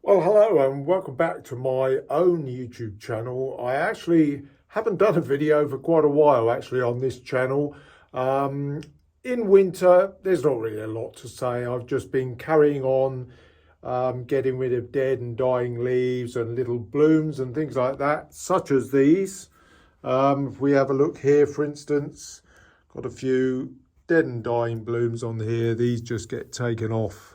Well, hello and welcome back to my own YouTube channel. I actually haven't done a video for quite a while actually on this channel. In winter, there's not really a lot to say. I've just been carrying on, getting rid of dead and dying leaves and little blooms and things like that, such as these. If we have a look here, for instance, got a few dead and dying blooms on here. These just get taken off.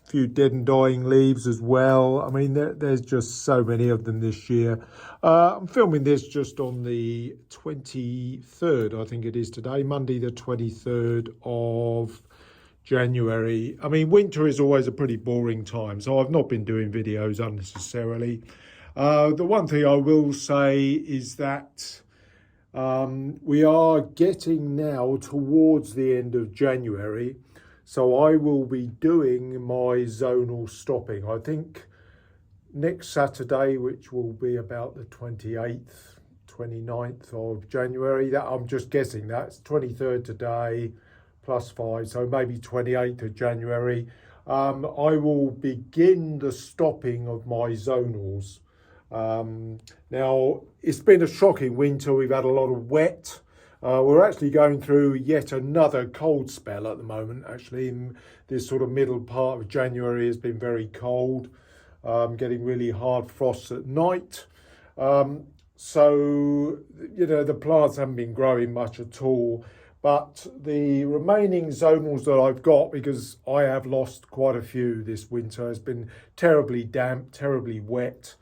Few dead and dying leaves as well. I mean, there's just so many of them this year. I'm filming this just on the 23rd, I think it is today, Monday the 23rd of January. I mean, winter is always a pretty boring time, so I've not been doing videos unnecessarily. The one thing I will say is that we are getting now towards the end of January. So I will be doing my zonal stopping. I think next Saturday, which will be about the 28th, 29th of January. That I'm just guessing that's 23rd today, +5, so maybe 28th of January. I will begin the stopping of my zonals. Now, it's been a shocking winter. We've had a lot of wet. We're actually going through yet another cold spell at the moment. Actually, in this sort of middle part of January has been very cold, getting really hard frosts at night. So, you know, the plants haven't been growing much at all. But the remaining zonals that I've got, because I have lost quite a few this winter, has been terribly damp, terribly wet.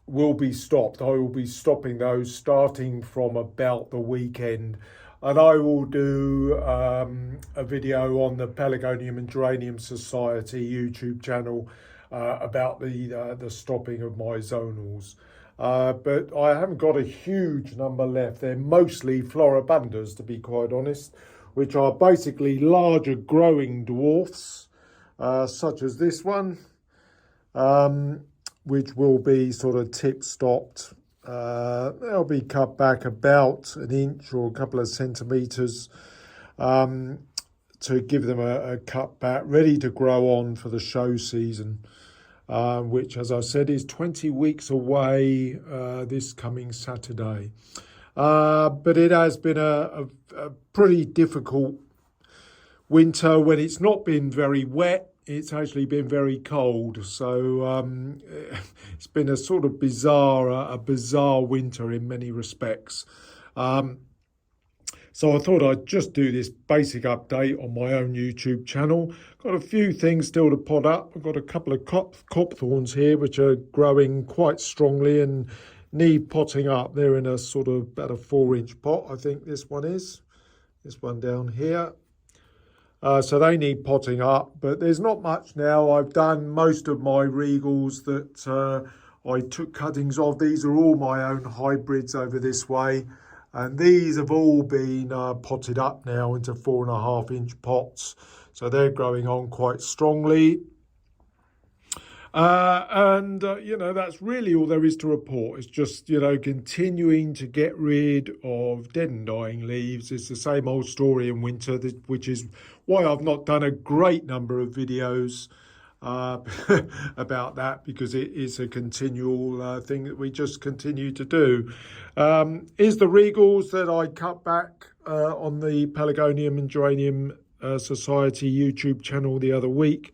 Will be stopped. I will be stopping those starting from about the weekend, and I will do a video on the Pelargonium and Geranium Society YouTube channel about the stopping of my zonals. But I haven't got a huge number left. They're mostly floribundas, to be quite honest, which are basically larger growing dwarfs, such as this one. Which will be sort of tip-stopped. They'll be cut back about an inch or a couple of centimetres to give them a cut back, ready to grow on for the show season, which, as I said, is 20 weeks away this coming Saturday. But it has been a pretty difficult winter when it's not been very wet. It's actually been very cold, so it's been a sort of bizarre winter in many respects. So I thought I'd just do this basic update on my own YouTube channel. Got a few things still to pot up. I've got a couple of copthorns here which are growing quite strongly and need potting up. They're in a sort of about a 4-inch pot, I think this one is. This one down here. So they need potting up, but there's not much now. I've done most of my regals that I took cuttings of. These are all my own hybrids over this way. And these have all been potted up now into 4.5-inch pots. So they're growing on quite strongly. You know, that's really all there is to report. It's just, you know, continuing to get rid of dead and dying leaves. It's the same old story in winter, which is why I've not done a great number of videos about that, because it is a continual thing that we just continue to do. Is the regals that I cut back on the Pelargonium and Geranium Society YouTube channel the other week.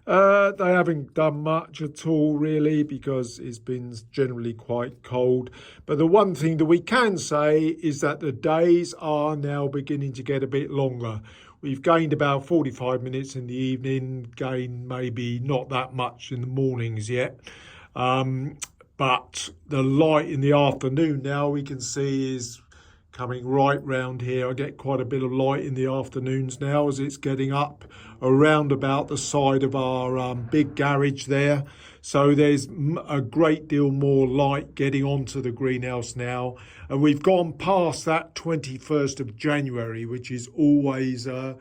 They haven't done much at all, really, because it's been generally quite cold. But the one thing that we can say is that the days are now beginning to get a bit longer. We've gained about 45 minutes in the evening, gained maybe not that much in the mornings yet. But the light in the afternoon now we can see is coming right round here. I get quite a bit of light in the afternoons now as it's getting up around about the side of our big garage there. So there's a great deal more light getting onto the greenhouse now. And we've gone past that 21st of January, which is always, I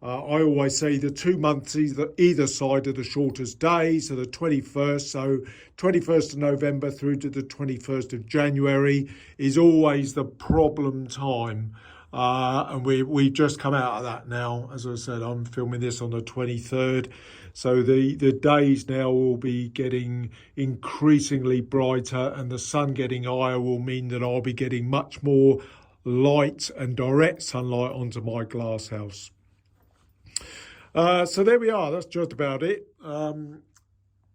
always say, the 2 months either side of the shortest day. So the 21st, so 21st of November through to the 21st of January is always the problem time. and we've just come out of that now. As I said, I'm filming this on the 23rd, so the days now will be getting increasingly brighter, and the sun getting higher will mean that I'll be getting much more light and direct sunlight onto my glass house. So there we are. That's just about it.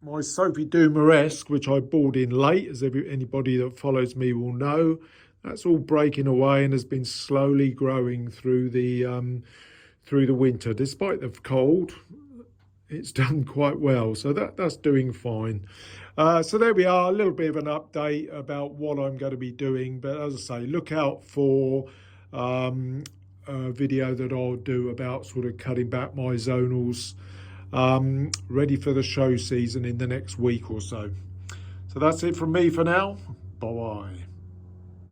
My Sophie Dumaresque, which I bought in late, as anybody that follows me will know, that's all breaking away and has been slowly growing through the winter. Despite the cold, it's done quite well. So that's doing fine. So there we are, a little bit of an update about what I'm going to be doing. But as I say, look out for a video that I'll do about sort of cutting back my zonals, ready for the show season in the next week or so. So that's it from me for now. Bye-bye.